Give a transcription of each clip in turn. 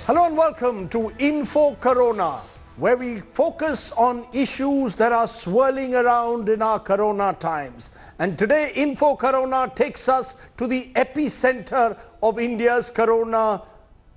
Hello and welcome to Info Corona, where we focus on issues that are swirling around in our Corona times. And today, Info Corona takes us to the epicenter of India's Corona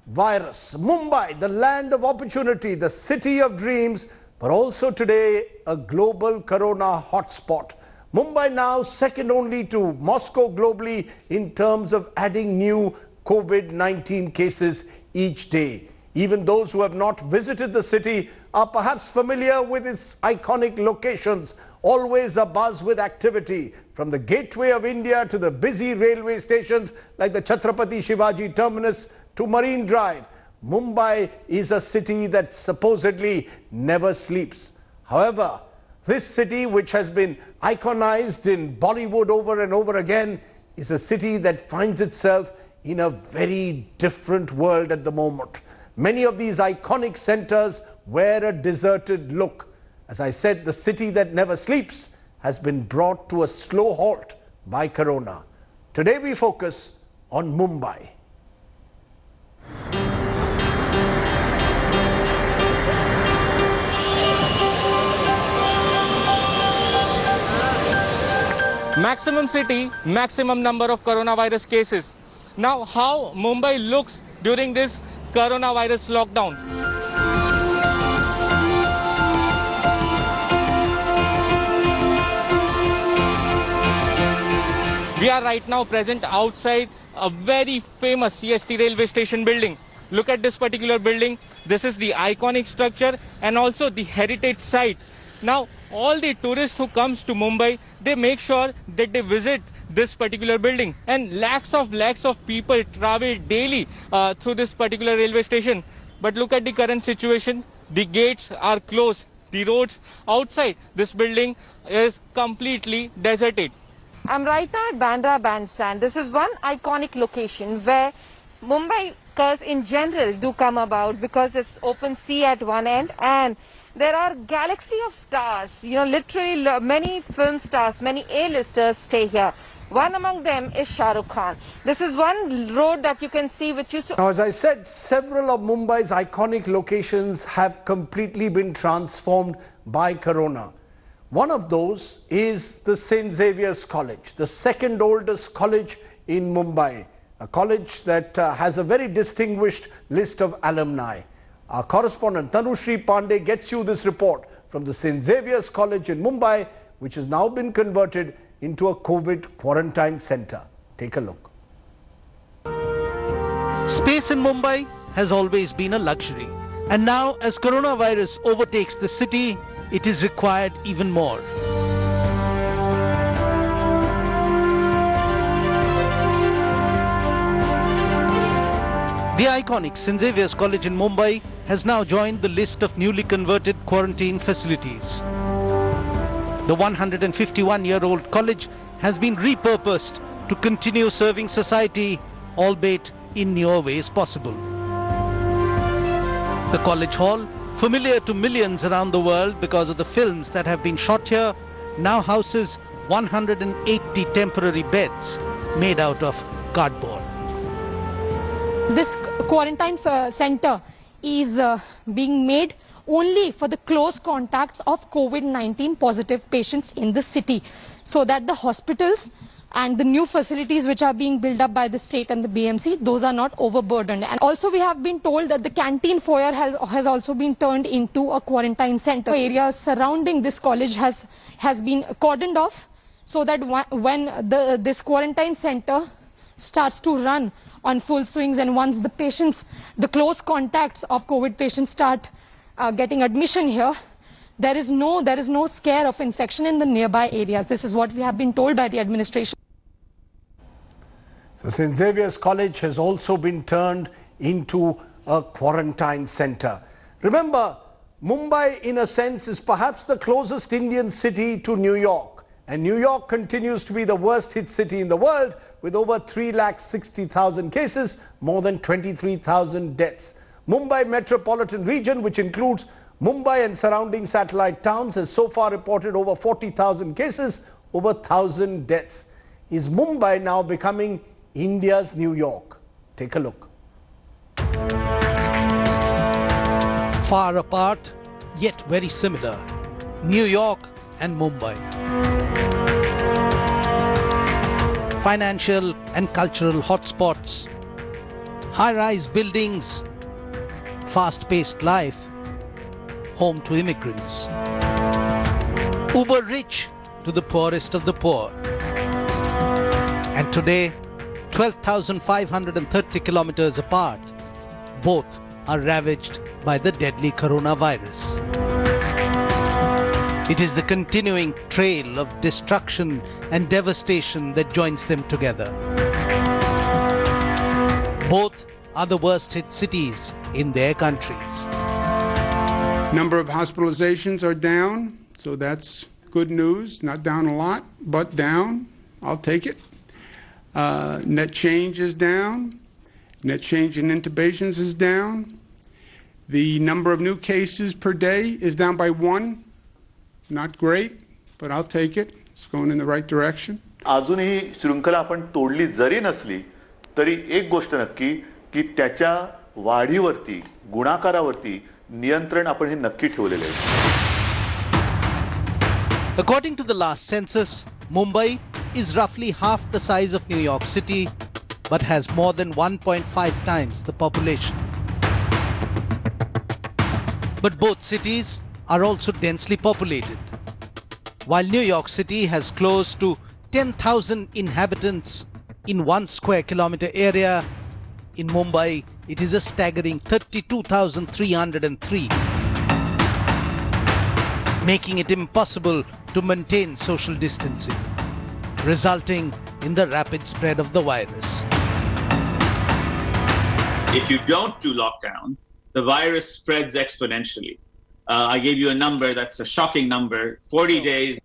virus. Mumbai, the land of opportunity, the city of dreams, but also today a global Corona hotspot. Mumbai now second only to Moscow globally in terms of adding new COVID-19 cases each day. Even those who have not visited the city are perhaps familiar with its iconic locations, always abuzz with activity, from the gateway of India to the busy railway stations like the Chhatrapati Shivaji terminus to Marine Drive. Mumbai is a city that supposedly never sleeps. However, this city, which has been iconized in Bollywood over and over again, is a city that finds itself in a very different world at the moment. Many of these iconic centers wear a deserted look. As I said, the city that never sleeps has been brought to a slow halt by Corona. Today we focus on Mumbai. Maximum city, maximum number of coronavirus cases. Now, how Mumbai looks during this coronavirus lockdown. We are right now present outside a very famous CST railway station building. Look at this particular building. This is the iconic structure and also the heritage site. Now, all the tourists who comes to Mumbai, they make sure that they visit this particular building, and lakhs of people travel daily through this particular railway station. But look at the current situation. The gates are closed. The roads outside this building is completely deserted. I'm right now at Bandra Bandstand. This is one iconic location where Mumbaikars in general do come about because it's open sea at one end and there are galaxy of stars, literally many film stars, many A-listers stay here. One among them is Shah Rukh Khan. This is one road that you can see which used to... Now, as I said, several of Mumbai's iconic locations have completely been transformed by Corona. One of those is the St. Xaviers College, the second oldest college in Mumbai, a college that has a very distinguished list of alumni. Our correspondent Tanushri Pandey gets you this report from the St. Xaviers College in Mumbai, which has now been converted into a COVID quarantine center. Take a look. Space in Mumbai has always been a luxury. And now, as coronavirus overtakes the city, it is required even more. The iconic St. Xaviers College in Mumbai has now joined the list of newly converted quarantine facilities. The 151-year-old college has been repurposed to continue serving society, albeit in newer ways possible. The college hall, familiar to millions around the world because of the films that have been shot here, now houses 180 temporary beds made out of cardboard. This quarantine center is being made only for the close contacts of COVID-19 positive patients in the city, so that the hospitals and the new facilities which are being built up by the state and the BMC, those are not overburdened. And also we have been told that the canteen foyer has also been turned into a quarantine center. Areas surrounding this college has been cordoned off, so that when this quarantine center starts to run on full swings and once the patients, the close contacts of COVID patients start getting admission here, there is no scare of infection in the nearby areas. This is what we have been told by the administration. So St. Xaviers College has also been turned into a quarantine center. Remember, Mumbai in a sense is perhaps the closest Indian city to New York, and New York continues to be the worst hit city in the world with over 360,000 cases, more than 23,000 deaths. Mumbai metropolitan region, which includes Mumbai and surrounding satellite towns has so far reported over 40,000 cases, over 1,000 deaths. Is Mumbai now becoming India's New York? Take a look. Far apart, yet very similar. New York and Mumbai. Financial and cultural hotspots. High-rise buildings. Fast-paced life. Home to immigrants. Uber rich to the poorest of the poor. And today, 12,530 kilometers apart, both are ravaged by the deadly coronavirus. It is the continuing trail of destruction and devastation that joins them together. Both are the worst hit cities in their countries. Number of hospitalizations are down, so that's good news. Not down a lot, but down. I'll take it. Net change is down. Net change in intubations is down. The number of new cases per day is down by 1. Not great, but I'll take it. It's going in the right direction. अजूनही शृंखला आपण तोडली जरी नसली तरी एक गोष्ट नक्की की त्याच्या वाढीवरती गुणाकारावरती नियंत्रण आपण हे नक्की ठेवलेले आहे. According to the last census, Mumbai is roughly half the size of New York City, but has more than 1.5 times the population. But both cities are also densely populated. While New York City has close to 10,000 inhabitants in 1 square kilometer area, in Mumbai it is a staggering 32,303, making it impossible to maintain social distancing, resulting in the rapid spread of the virus. If you don't do lockdown, the virus spreads exponentially. I gave you a number that's a shocking number: 40 days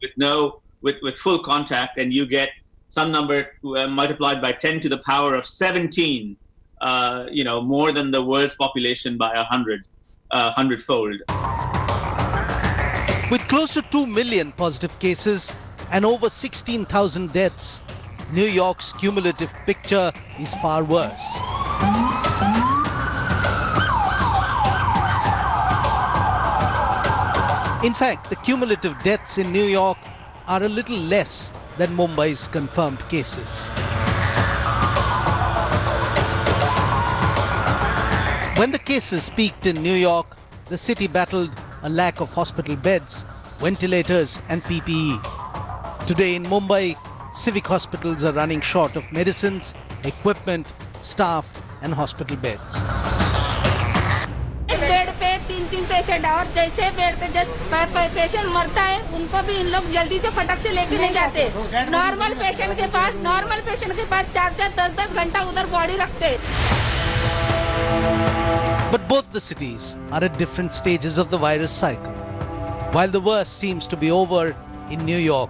with full contact, and you get some number multiplied by 10 to the power of 17. More than the world's population by 100-fold. With close to 2 million positive cases and over 16,000 deaths, New York's cumulative picture is far worse. In fact, the cumulative deaths in New York are a little less than Mumbai's confirmed cases. When the cases peaked in New York, the city battled a lack of hospital beds, ventilators and PPE. Today in Mumbai, civic hospitals are running short of medicines, equipment, staff and hospital beds. Bed पे 3 patient और जैसे bed पे जब patient मरता है उनको भी इन लोग जल्दी से फटक से लेके नहीं जाते. नॉर्मल पेशेंट के पास 4-10 घंटा उधर बॉडी रखते. But both the cities are at different stages of the virus cycle. While the worst seems to be over in New York,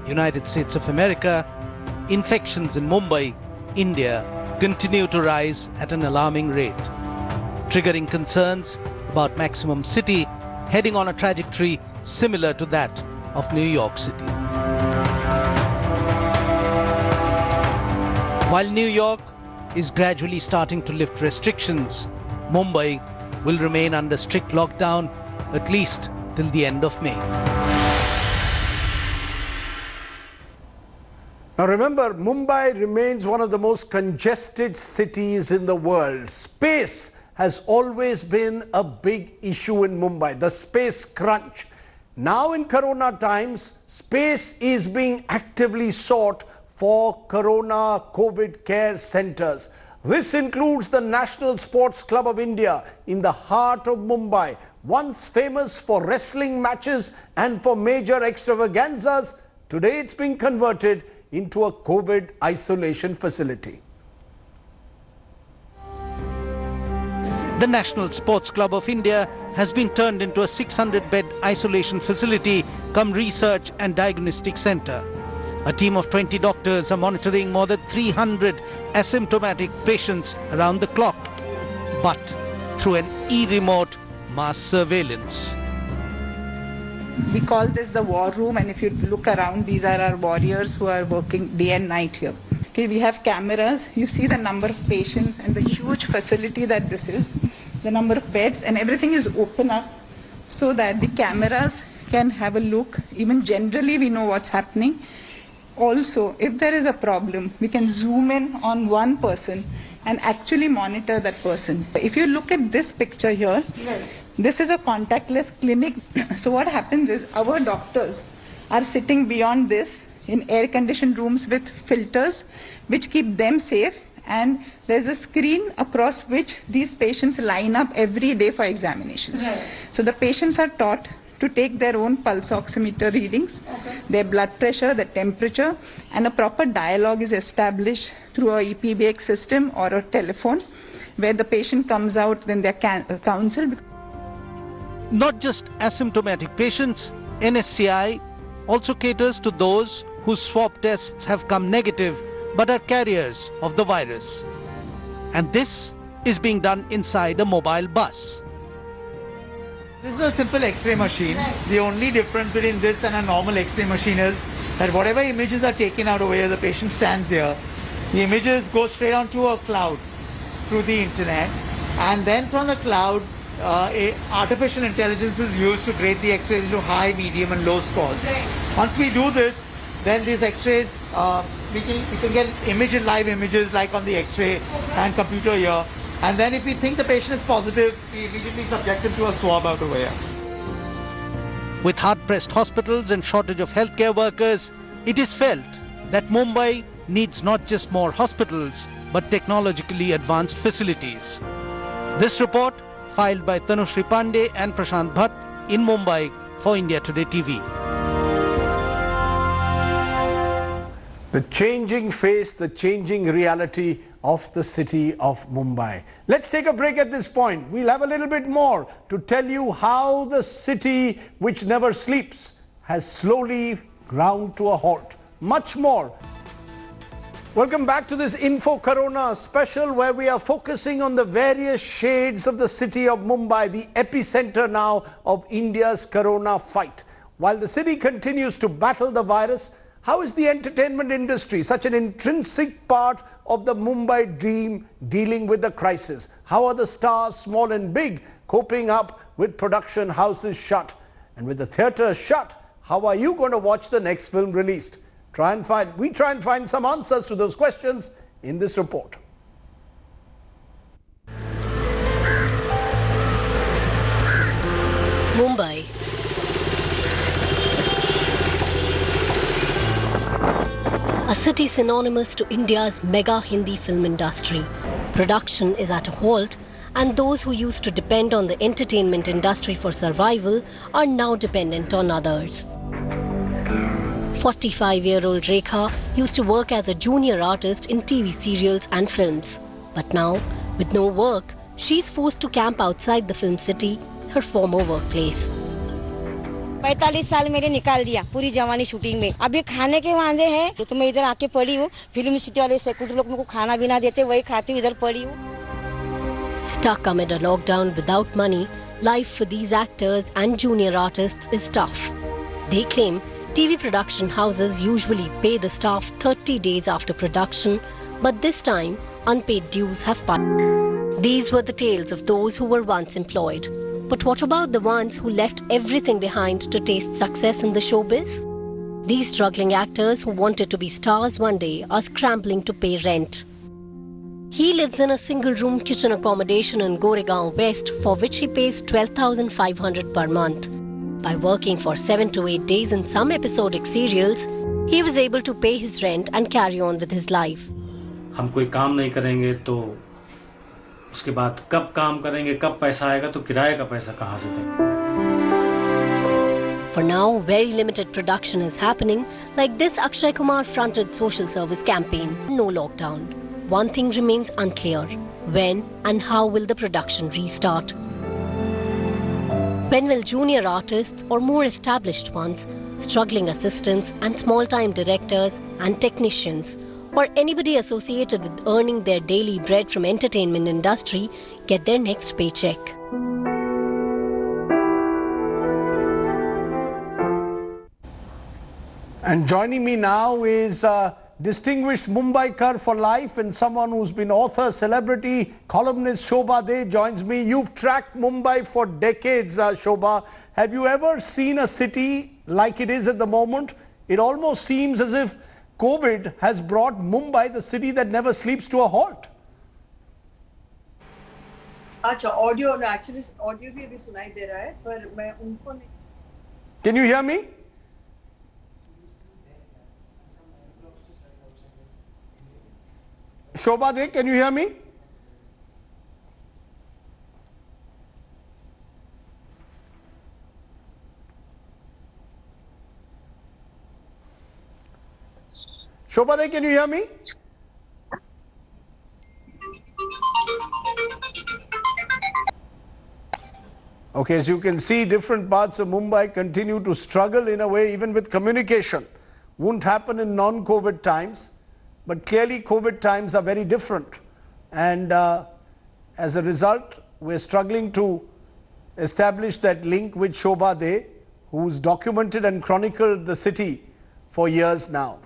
United States of America, infections in Mumbai, India, continue to rise at an alarming rate, triggering concerns about maximum city heading on a trajectory similar to that of New York City. While New York is gradually starting to lift restrictions, Mumbai will remain under strict lockdown at least till the end of May. Now remember, Mumbai remains one of the most congested cities in the world. Space has always been a big issue in Mumbai, the space crunch. Now in Corona times, space is being actively sought for Corona COVID care centers. This includes the National Sports Club of India in the heart of Mumbai, once famous for wrestling matches and for major extravaganzas. Today it's been converted into a COVID isolation facility. The National Sports Club of India has been turned into a 600-bed isolation facility cum research and diagnostic center. A team of 20 doctors are monitoring more than 300 asymptomatic patients around the clock, but through an e-remote mass surveillance. We call this the war room, and if you look around, these are our warriors who are working day and night here. Okay, we have cameras. You see the number of patients and the huge facility that this is, the number of beds, and everything is open up so that the cameras can have a look. Even generally, we know what's happening. Also, if there is a problem, we can zoom in on one person and actually monitor that person. If you look at this picture here, this is a contactless clinic. So what happens is our doctors are sitting beyond this in air-conditioned rooms with filters which keep them safe, and there's a screen across which these patients line up every day for examinations. So the patients are taught to take their own pulse oximeter readings, their blood pressure, their temperature, and a proper dialogue is established through a EPBX system or a telephone, where the patient comes out, then they're counseled. Not just asymptomatic patients, NSCI also caters to those whose swab tests have come negative but are carriers of the virus. And this is being done inside a mobile bus. This is a simple X-ray machine. The only difference between this and a normal X-ray machine is that whatever images are taken out over here, the patient stands here, the images go straight onto a cloud through the internet, and then from the cloud, artificial intelligence is used to grade the X-rays into high, medium and low scores. Once we do this, then these X-rays, we can get live images like on the X-ray and computer here. And then if we think the patient is positive, we immediately subject him to a swab out over here. With hard-pressed hospitals and shortage of healthcare workers, it is felt that Mumbai needs not just more hospitals, but technologically advanced facilities. This report, filed by Tanushri Pandey and Prashant Bhatt in Mumbai for India Today TV. The changing face, the changing reality of the city of Mumbai. Let's take a break at this point. We'll have a little bit more to tell you how the city which never sleeps has slowly ground to a halt. Much more. Welcome back to this Info Corona special, where we are focusing on the various shades of the city of Mumbai, the epicenter now of India's corona fight. While the city continues to battle the virus, how is the entertainment industry, such an intrinsic part of the Mumbai dream, dealing with the crisis? How are the stars, small and big, coping up with production houses shut? And with the theatres shut, how are you going to watch the next film released? We try and find some answers to those questions in this report. Mumbai. A city synonymous to India's mega Hindi film industry. Production is at a halt, and those who used to depend on the entertainment industry for survival are now dependent on others. 45-year-old Rekha used to work as a junior artist in TV serials and films. But now, with no work, she's forced to camp outside the film city, her former workplace. 45 साल मेरे निकाल दिया पूरी जवानी shooting में. अभी खाने के वांदे हैं तो मैं इधर आके पड़ी हूँ. फिल्म सिटी वाले सेक्रेटरी लोग मुझको खाना भी ना देते, वही खाती हूँ, इधर पड़ी हूँ. Stuck amid a lockdown without money, life for these actors and junior artists is tough. They claim TV production houses usually pay the staff 30 days after production, but this time unpaid dues have piled. These were the tales of those who were once employed. But what about the ones who left everything behind to taste success in the showbiz? These struggling actors who wanted to be stars one day are scrambling to pay rent. He lives in a single-room kitchen accommodation in Goregaon West, for which he pays 12,500 per month. By working for 7 to 8 days in some episodic serials, he was able to pay his rent and carry on with his life. हम कोई काम नहीं करेंगे तो उसके बाद कब काम करेंगे, कब पैसा आएगा, तो किराए का पैसा कहाँ से देंगे? For now, very limited production is happening, like this Akshay Kumar fronted social service campaign. No lockdown. One thing remains unclear: when and how will the production restart? When will junior artists or more established ones, struggling assistants and small-time directors and technicians, or anybody associated with earning their daily bread from entertainment industry get their next paycheck? And joining me now is distinguished Mumbaikar for life and someone who's been author, celebrity, columnist Shobhaa joins me. You've tracked Mumbai for decades, Shobhaa. Have you ever seen a city like it is at the moment? It almost seems as if COVID has brought Mumbai, the city that never sleeps, to a halt. अच्छा audio actually audio भी अभी सुनाई दे रहा है पर मैं उनको नहीं. Can you hear me? Shobhaa, can you hear me? Shobhaa, can you hear me? Okay, as you can see, different parts of Mumbai continue to struggle in a way, even with communication. Won't happen in non-COVID times, but clearly COVID times are very different. And as a result, we're struggling to establish that link with Shobhaa, who's documented and chronicled the city for years now.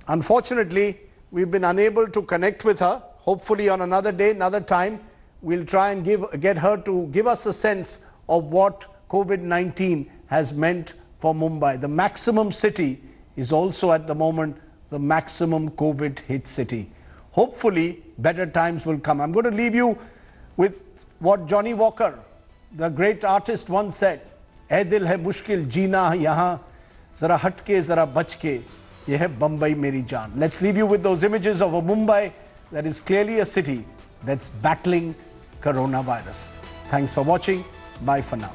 Unfortunately, we've been unable to connect with her. Hopefully on another day, another time, we'll try and get her to give us a sense of what COVID-19 has meant for Mumbai. The maximum city is also at the moment the maximum COVID hit city. Hopefully better times will come. I'm going to leave you with what Johnny Walker, the great artist, once said, "Ae dil hai mushkil jeena yahan, zara hatke zara bachke, ye hai Bombay meri jaan." Let's leave you with those images of a Mumbai that is clearly a city that's battling coronavirus. Thanks for watching. Bye for now.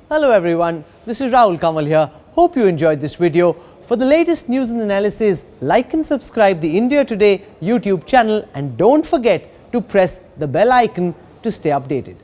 Hello everyone, this is Rahul Kamal here. Hope you enjoyed this video. For the latest news and analysis, like and subscribe the India Today YouTube channel and don't forget to press the bell icon to stay updated.